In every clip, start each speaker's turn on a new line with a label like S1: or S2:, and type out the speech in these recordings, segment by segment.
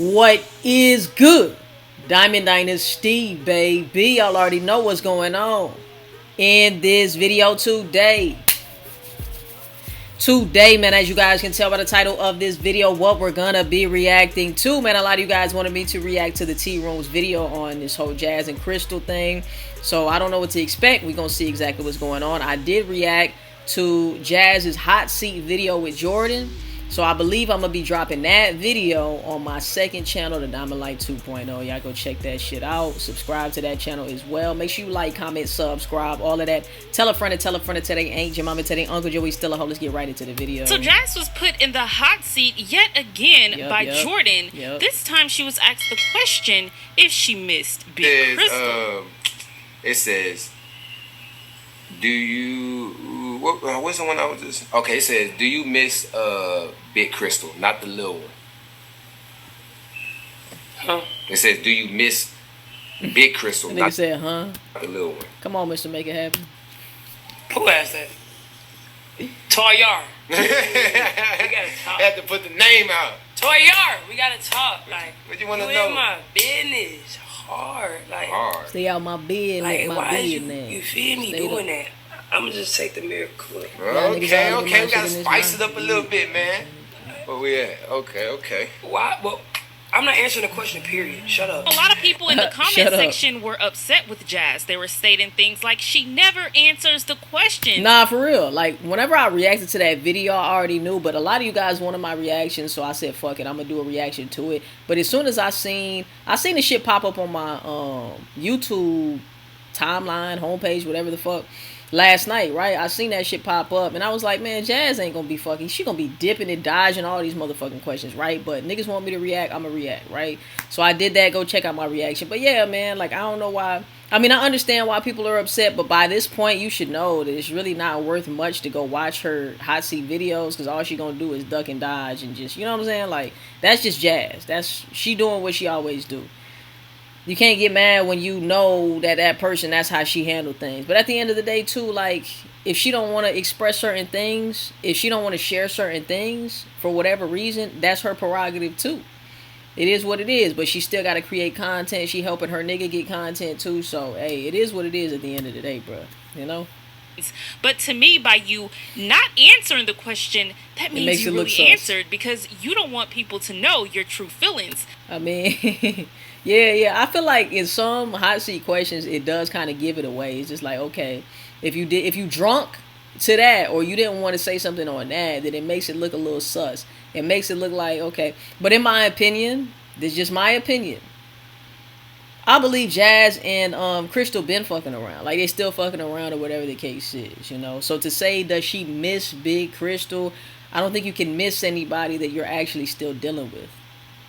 S1: What is good? Diamond Dynasty, baby. Y'all already know what's going on. In this video today, man, as you guys can tell by the title of this video, what we're gonna be reacting to, man. A lot of you guys wanted me to react to the Tea Room's video on this whole Jazz and Crystal thing. So I don't know what to expect. We're gonna see exactly what's going on. I did react to Jazz's hot seat video with Jordan. So I believe I'm going to be dropping that video on my second channel, the Diamond Life 2.0. Y'all go check that shit out. Subscribe to that channel as well. Make sure you like, comment, subscribe, all of that. Tell a friend to tell a friend to tell their aunt, your mama, tell their uncle, Joey, still a hoe. Let's get right into the video.
S2: So Jazz was put in the hot seat yet again by Jordan. This time she was asked the question if she missed Big Crystal.
S3: It says, do you... What's the one I was just... Okay, it says, do you miss Big Crystal, not the little one?
S2: Huh?
S3: It says, do you miss Big Crystal,
S1: not the
S3: little one?
S1: Come on, Mr. Make It Happen.
S2: Who asked that? Toyar. We gotta talk.
S3: Had to put the name out.
S2: Toyar, we gotta talk. Like,
S3: what you want to know?
S2: In my business. Hard. Like,
S1: stay out my business,
S2: like,
S1: my
S2: business. You feel me doing that? I'm gonna just take the mirror quick.
S3: Okay, we gotta spice it up a little bit, man. Where we at? Okay.
S2: Why? Well, I'm not answering the question, period. Shut up. A lot of people in the comment section were upset with Jazz. They were stating things like, she never answers the question.
S1: Nah, for real. Like, whenever I reacted to that video, I already knew. But a lot of you guys wanted my reaction, so I said, fuck it, I'm gonna do a reaction to it. But as soon as I seen the shit pop up on my YouTube timeline, homepage, whatever the fuck, last night, right? I seen that shit pop up, and I was like, man, Jazz ain't gonna be fucking, she gonna be dipping and dodging all these motherfucking questions, right? But niggas want me to react, I'ma react, right? So I did that. Go check out my reaction. But yeah, man, like, I don't know why. I mean, I understand why people are upset, but by this point, you should know that it's really not worth much to go watch her hot seat videos, because all she gonna do is duck and dodge and just, you know what I'm saying? Like, that's just Jazz. She doing what she always do. You can't get mad when you know that person, that's how she handled things. But at the end of the day, too, like, if she don't want to express certain things, if she don't want to share certain things for whatever reason, that's her prerogative, too. It is what it is, but she still got to create content. She helping her nigga get content, too. So, hey, it is what it is at the end of the day, bro. You know?
S2: But to me, by you not answering the question, that means you really answered, because you don't want people to know your true feelings.
S1: I mean... Yeah. I feel like in some hot seat questions, it does kind of give it away. It's just like, okay, if you drunk to that, or you didn't want to say something on that, then it makes it look a little sus. It makes it look like, okay. But in my opinion, this is just my opinion, I believe Jazz and Crystal been fucking around. Like, they still fucking around, or whatever the case is, you know. So to say, does she miss Big Crystal? I don't think you can miss anybody that you're actually still dealing with,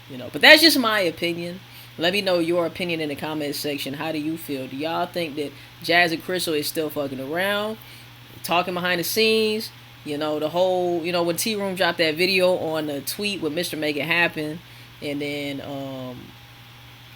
S1: you know. But that's just my opinion. Let me know your opinion in the comment section. How do you feel? Do y'all think that Jazz and Crystal is still fucking around, talking behind the scenes? You know, the whole, you know, when Tea Room dropped that video on the tweet with Mr. Make It Happen, and then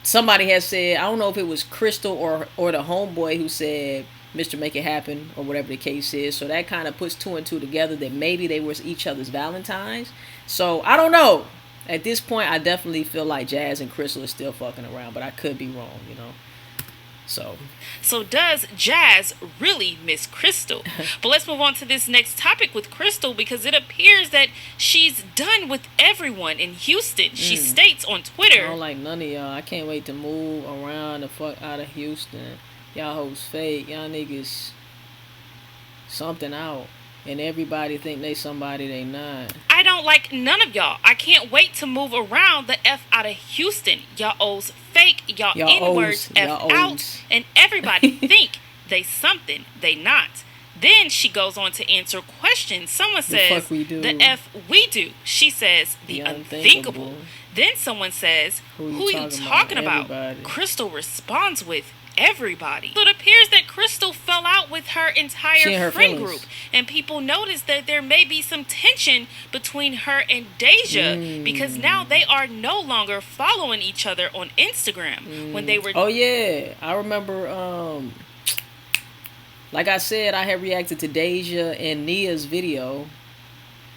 S1: somebody has said, I don't know if it was Crystal or the homeboy who said Mr. Make It Happen, or whatever the case is. So that kind of puts two and two together, that maybe they were each other's Valentines. So I don't know. At this point, I definitely feel like Jazz and Crystal is still fucking around, but I could be wrong, you know. So
S2: does Jazz really miss Crystal? But let's move on to this next topic with Crystal, because it appears that she's done with everyone in Houston. She states on Twitter,
S1: I don't like none of y'all. I can't wait to move around the fuck out of Houston. Y'all hoes fake. Y'all niggas something out. And everybody think they somebody they not.
S2: I don't like none of y'all. I can't wait to move around the F out of Houston. Y'all O's fake. Y'all N-words F out. And everybody think they something they not. Then she goes on to answer questions. Someone says, the F we do. She says, the unthinkable. Then someone says, who you talking about? Crystal responds with, everybody. So it appears that Crystal fell out with her entire friend group, and people noticed that there may be some tension between her and Deja, because now they are no longer following each other on Instagram. When they were,
S1: oh yeah, I remember, like I said, I had reacted to Deja and Nia's video,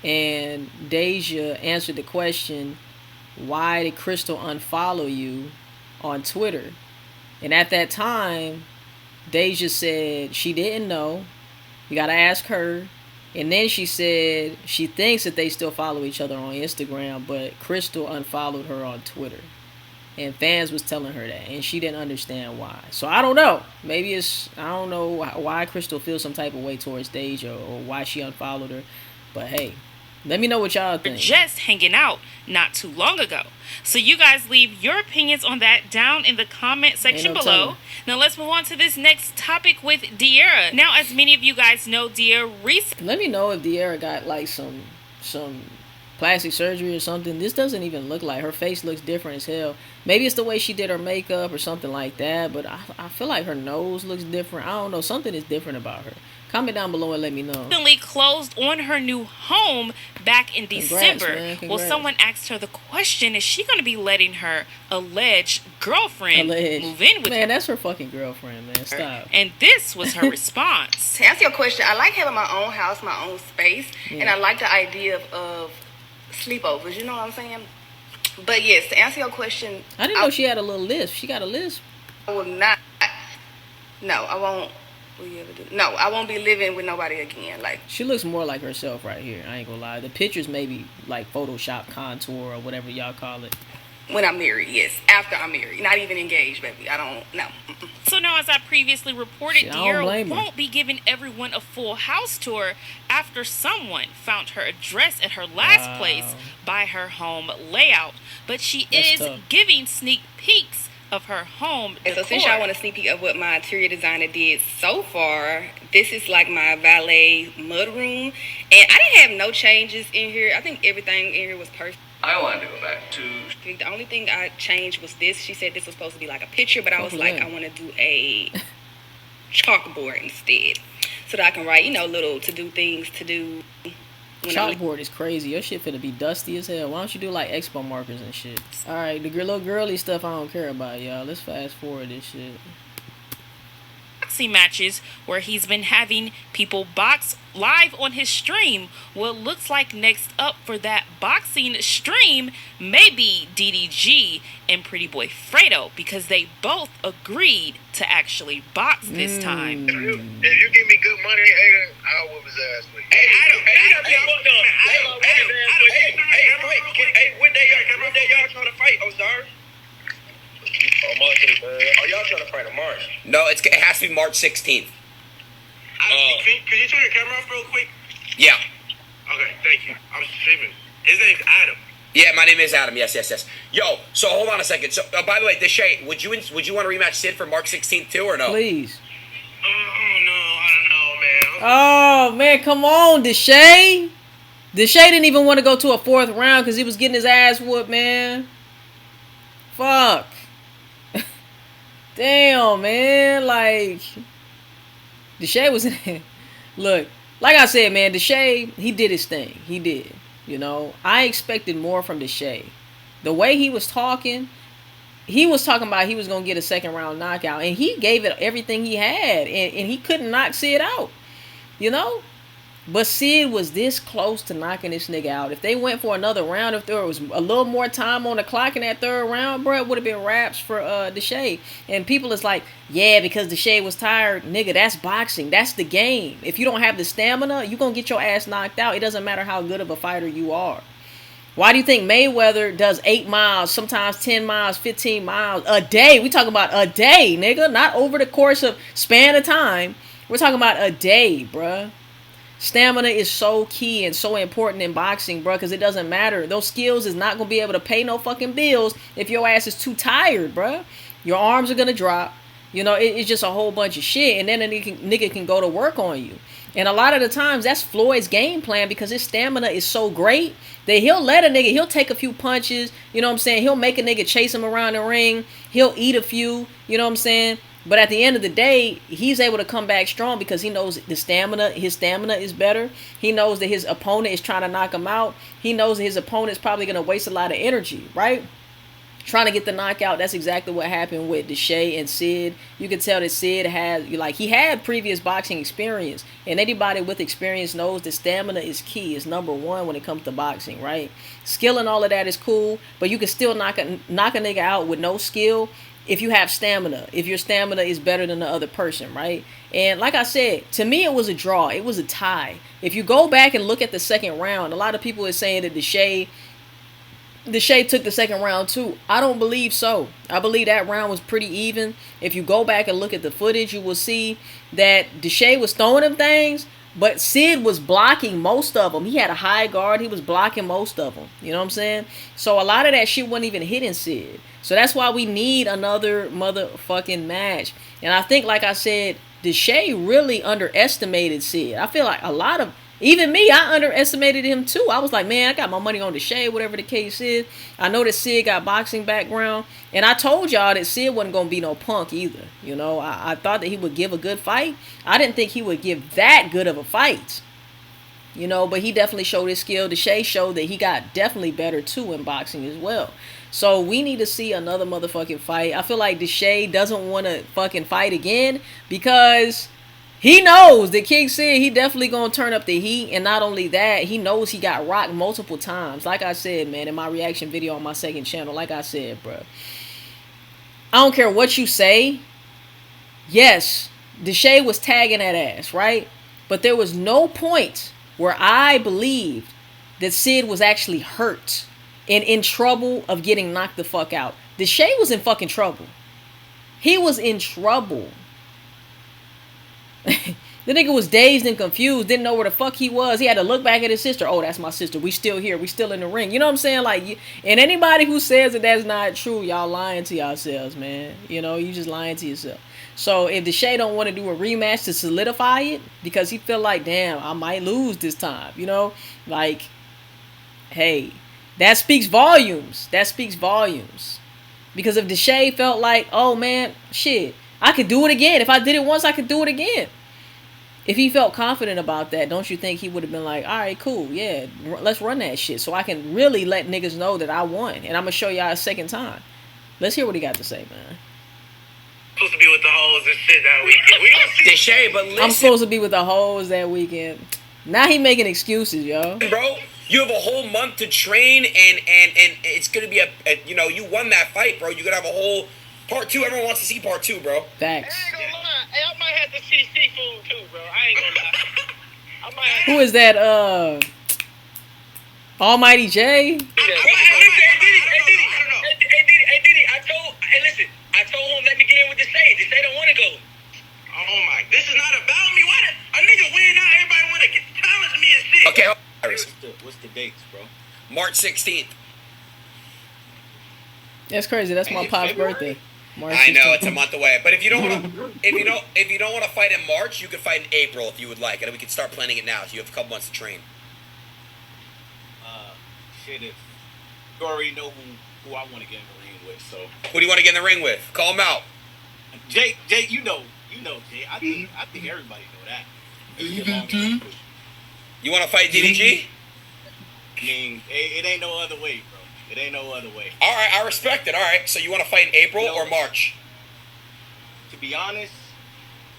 S1: and Deja answered the question, why did Crystal unfollow you on Twitter? And at that time, Deja said she didn't know. You gotta ask her. And then she said she thinks that they still follow each other on Instagram, but Crystal unfollowed her on Twitter. And fans was telling her that, and she didn't understand why. So I don't know. Maybe I don't know why Crystal feels some type of way towards Deja or why she unfollowed her. But hey, let me know what y'all think.
S2: Just hanging out not too long ago. So you guys leave your opinions on that down in the comment section below. Now let's move on to this next topic with De'Ara. Now, as many of you guys know, De'Ara recently...
S1: Let me know if De'Ara got like some plastic surgery or something. This doesn't even look like her face looks different as hell. Maybe it's the way she did her makeup or something like that, but I feel like her nose looks different. I don't know, something is different about her. Comment down below and let me know.
S2: Recently closed on her new home back in December. Well, someone asked her the question, is she going to be letting her alleged girlfriend move in with her?
S1: Man, that's her fucking girlfriend, man. Stop.
S2: And this was her response.
S4: To answer your question, I like having my own house, my own space, and I like the idea of sleepovers, you know what I'm saying? But yes, to answer your question,
S1: I didn't know she had a little list. She got a list.
S4: I will not. No, I won't. No, I won't be living with nobody again. Like,
S1: she looks more like herself right here. I ain't gonna lie. The pictures maybe like Photoshop contour or whatever y'all call it.
S4: When I'm married, yes. After I'm married, not even engaged, baby. I don't know.
S2: So now, as I previously reported, De'Ara won't be giving everyone a full house tour after someone found her address at her last place by her home layout. But she is giving sneak peeks of her home decor.
S4: And so since y'all want a sneak peek of what my interior designer did so far, this is like my valet mudroom. And I didn't have no changes in here. I think everything in here was perfect.
S3: I want to go back to...
S4: The only thing I changed was this. She said this was supposed to be like a picture, but I was like, I want to do a chalkboard instead. So that I can write, you know, little to-do things to do.
S1: Chalkboard is crazy. Your shit finna be dusty as hell. Why don't you do like expo markers and shit? Alright, the little girly stuff I don't care about, y'all. Let's fast forward this shit.
S2: Boxing matches where he's been having people box live on his stream. What looks like next up for that boxing stream may be DDG and Prettyboyfredo, because they both agreed to actually box this time.
S5: If you give me good money, Aiden, I'll whoop his ass for you. What day y'all trying to fight, Ozar? Oh, y'all trying to fight in March?
S3: No, it has to be March 16th.
S5: Can you turn your camera off real quick?
S3: Yeah.
S5: Okay, thank you. I'm streaming. His name's Adam.
S3: Yeah, my name is Adam. Yes. Yo, so hold on a second. So, by the way, Deshae, would you want to rematch Sid for March 16th too, or no?
S1: Please.
S5: Oh no, I don't know, man.
S1: Oh man, come on, Deshae. Deshae didn't even want to go to a 4th round because he was getting his ass whooped, man. Fuck. Damn, man. Like, Deshae was in it. Look, like I said, man, Deshae, he did his thing. He did. You know, I expected more from Deshae. The way he was talking about he was going to get a 2nd round knockout. And he gave it everything he had. And he couldn't knock Sid out. You know? But Sid was this close to knocking this nigga out. If they went for another round, if there was a little more time on the clock in that 3rd round, bro, it would have been raps for Deshae. And people is like, yeah, because Deshae was tired. Nigga, that's boxing. That's the game. If you don't have the stamina, you're going to get your ass knocked out. It doesn't matter how good of a fighter you are. Why do you think Mayweather does 8 miles, sometimes 10 miles, 15 miles a day? We talking about a day, nigga. Not over the course of span of time. We're talking about a day, bruh. Stamina is so key and so important in boxing, bro, because it doesn't matter. Those skills is not going to be able to pay no fucking bills if your ass is too tired, bro. Your arms are going to drop. You know, it's just a whole bunch of shit. And then a nigga can go to work on you. And a lot of the times, that's Floyd's game plan because his stamina is so great that he'll let a nigga, he'll take a few punches, you know what I'm saying? He'll make a nigga chase him around the ring. He'll eat a few, you know what I'm saying? But at the end of the day, he's able to come back strong because he knows his stamina is better. He knows that his opponent is trying to knock him out. He knows that his opponent is probably going to waste a lot of energy, right? trying to get the knockout. That's exactly what happened with Deshae and Sid. You could tell that Sid had, like, he had previous boxing experience, and anybody with experience knows that stamina is key. It's number one when it comes to boxing, right? Skill and all of that is cool, but you can still knock a nigga out with no skill if you have stamina, if your stamina is better than the other person, right? And like I said, to me, it was a draw. It was a tie. If you go back and look at the second round, a lot of people are saying that Deshae took the second round too. I don't believe so. I believe that round was pretty even. If you go back and look at the footage, you will see that Deshae was throwing them things, but Sid was blocking most of them. He had a high guard. He was blocking most of them. You know what I'm saying? So a lot of that shit wasn't even hitting Sid. So that's why we need another motherfucking match. And I think, like I said, Deshae really underestimated Sid. I feel like a lot of, even me, I underestimated him too. I was like, man, I got my money on Deshae, whatever the case is. I know that Sid got boxing background. And I told y'all that Sid wasn't going to be no punk either. You know, I thought that he would give a good fight. I didn't think he would give that good of a fight. You know, but he definitely showed his skill. Deshae showed that he got definitely better too in boxing as well. So we need to see another motherfucking fight. I feel like Deshae doesn't want to fucking fight again because he knows that King Sid, he definitely going to turn up the heat. And not only that, he knows he got rocked multiple times. Like I said, man, in my reaction video on my second channel, like I said, bro, I don't care what you say. Yes, Deshae was tagging that ass, right? But there was no point where I believed that Sid was actually hurt and in trouble of getting knocked the fuck out. Deshae was in fucking trouble. He was in trouble. The nigga was dazed and confused, didn't know where the fuck he was. He had to look back at his sister. Oh, that's my sister. We still here. We still in the ring. You know what I'm saying? Like, and anybody who says that that's not true, y'all lying to yourselves, man. You know, you just lying to yourself. So if Deshae don't want to do a rematch to solidify it because he feel like, damn, I might lose this time, you know, like, hey, that speaks volumes. That speaks volumes. Because if Deshae felt like, oh man, shit, I could do it again. If I did it once, I could do it again. If he felt confident about that, don't you think he would have been like, all right, cool, yeah, let's run that shit so I can really let niggas know that I won. And I'm going to show y'all a second time. Let's hear what he got to say, man.
S5: Supposed to be with the hoes and shit that weekend. We gonna see
S3: Deshae, but listen,
S1: I'm supposed to be with the hoes that weekend. Now he making excuses, yo.
S3: bro. You have a whole month to train, and it's gonna be a you know, you won that fight, bro. You're gonna have a whole part two. Everyone wants to see part two, bro.
S1: Facts.
S5: I ain't gonna lie. Hey, I might have to see seafood too, bro. I ain't gonna lie. I might have
S1: Who is that? Almighty J?
S5: I told him let me get in with Deshae. Deshae don't want to go. Oh my! This is not about me. Why a nigga win now? Everybody want to challenge me and shit.
S3: Okay.
S6: What's the dates, bro?
S3: March 16th.
S1: That's crazy. That's my pop's birthday. March
S3: I know
S1: 16th.
S3: it's a month away, but if you don't want to, if you don't want to fight in March, you can fight in April if you would like, and we can start planning it now. So you have a couple months to train.
S6: Shit, if you already know who I want to get in the ring with, so
S3: Who do you want to get in the ring with? Call him out.
S6: Jay, you know, Jay. I think everybody know that.
S3: You want to fight DDG?
S6: I mean, it ain't no other way, bro. It ain't no other way.
S3: All right, I respect it. All right, so you want to fight in April or March?
S6: To be honest,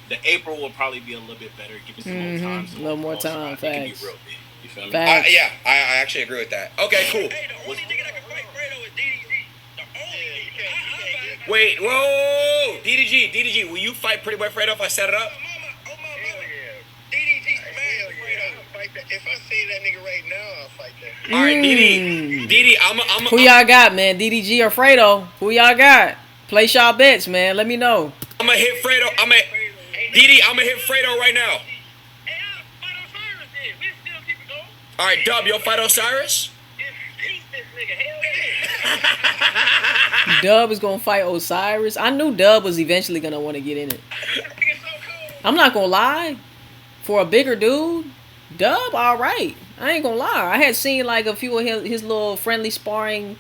S6: the April will probably be a little bit better. Give it some more time.
S1: A little more time,
S6: It can be
S1: facts.
S6: real big. You feel me?
S1: Facts.
S3: Yeah, I actually agree with that. Okay, cool.
S5: Hey, the only nigga that can fight Fredo is DDG. The only. You can't.
S3: Wait, whoa, DDG, will you fight Prettyboyfredo if I set it up?
S5: Hell yeah. DDG smash Fredo. If I see that nigga right now, I'll fight that.
S3: All right, DD, I'm
S1: Who y'all got, man? DDG or Fredo? Who y'all got? Place y'all bets, man. Let me know.
S3: I'm gonna hit Fredo. I'm gonna hit Fredo right now.
S5: Hey, I'll fight Osiris then. We still keep it going.
S3: All right, Dub, you'll fight Osiris?
S5: Beast this nigga. Hell yeah.
S1: Dub is gonna fight Osiris. I knew Dub was eventually gonna want to get in it. I'm not gonna lie. For a bigger dude, Dub, all right. I ain't gonna lie. I had seen like a few of his little friendly sparring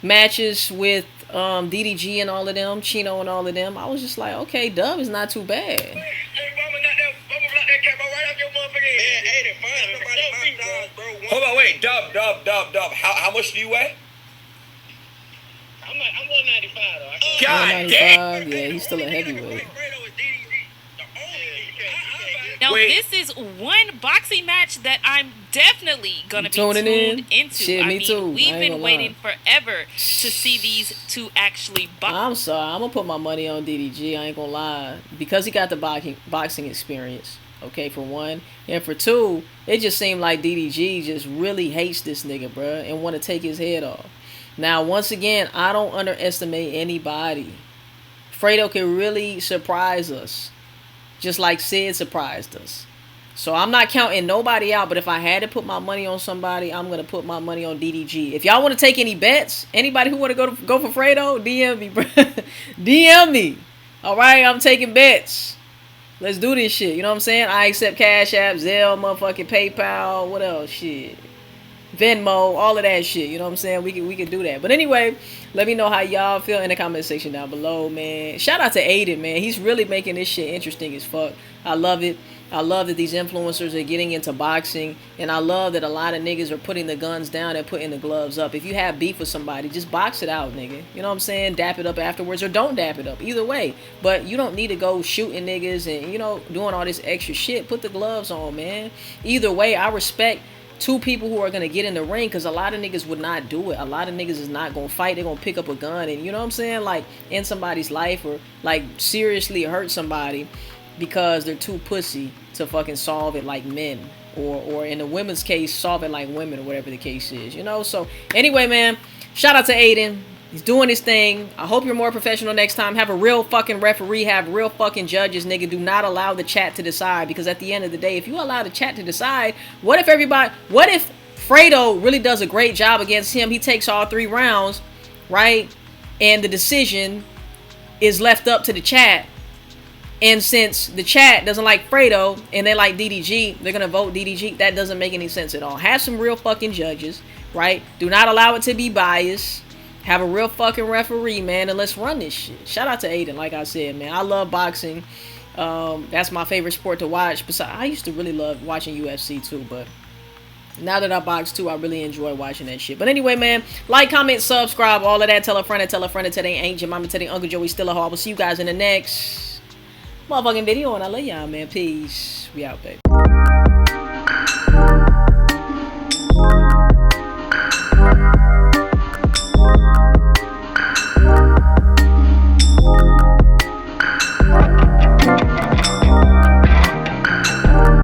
S1: matches with DDG and all of them, Chino and all of them. I was just like, okay, Dub is not too bad.
S5: Hey, mama, knock that camera right off your motherfucking head. Man, hey, find somebody $5, bro.
S3: Hold on, wait, Dub. How much do you weigh?
S5: I'm 195 though.
S3: God
S1: 195. Yeah, he's still a heavyweight.
S2: Now,
S3: Wait.
S2: this is one boxing match that I'm definitely going to be
S1: Tuning
S2: tuned
S1: in?
S2: into.
S1: Shit,
S2: I
S1: me
S2: mean,
S1: too. I
S2: we've
S1: ain't
S2: been
S1: gonna
S2: waiting forever to see these two actually box.
S1: I'm sorry. I'm going to put my money on DDG. I ain't going to lie. Because he got the boxing experience. Okay, for one. And for two, it just seemed like DDG just really hates this nigga, bruh. And want to take his head off. Now, once again, I don't underestimate anybody. Fredo can really surprise us. Just like Sid surprised us. So I'm not counting nobody out, but if I had to put my money on somebody, I'm gonna put my money on DDG. If y'all want to take any bets, anybody who want to go for Fredo, DM me, bro. DM me. All right, I'm taking bets. Let's do this shit. You know what I'm saying? I accept Cash App, Zelle, motherfucking PayPal, what else? Shit. Venmo, all of that shit. You know what I'm saying? We can do that. But anyway, let me know how y'all feel in the comment section down below, man. Shout out to Aiden, man. He's really making this shit interesting as fuck. I love it. I love that these influencers are getting into boxing. And I love that a lot of niggas are putting the guns down and putting the gloves up. If you have beef with somebody, just box it out, nigga. You know what I'm saying? Dap it up afterwards or don't dap it up. Either way. But you don't need to go shooting niggas and, you know, doing all this extra shit. Put the gloves on, man. Either way, I respect two people who are going to get in the ring, because a lot of niggas would not do it. A lot of niggas is not going to fight. They're going to pick up a gun and, you know what I'm saying, like, end somebody's life or, like, seriously hurt somebody because they're too pussy to fucking solve it like men. Or in the women's case, solve it like women or whatever the case is, you know? So, anyway, man, shout out to Aiden. He's doing his thing. I hope you're more professional next time. Have a real fucking referee. Have real fucking judges, nigga. Do not allow the chat to decide. Because at the end of the day, if you allow the chat to decide, what if Fredo really does a great job against him? He takes all 3 rounds, right? And the decision is left up to the chat. And since the chat doesn't like Fredo and they like DDG, they're going to vote DDG. That doesn't make any sense at all. Have some real fucking judges, right? Do not allow it to be biased. Have a real fucking referee, man, and let's run this shit. Shout out to Aiden, like I said, man. I love boxing. That's my favorite sport to watch. Besides, I used to really love watching UFC too, but now that I box too, I really enjoy watching that shit. But anyway, man, like, comment, subscribe, all of that. Tell a friend that they ain't your mama, tell Uncle Joey still a hoe. I will see you guys in the next motherfucking video, and I love y'all, man. Peace. We out, baby.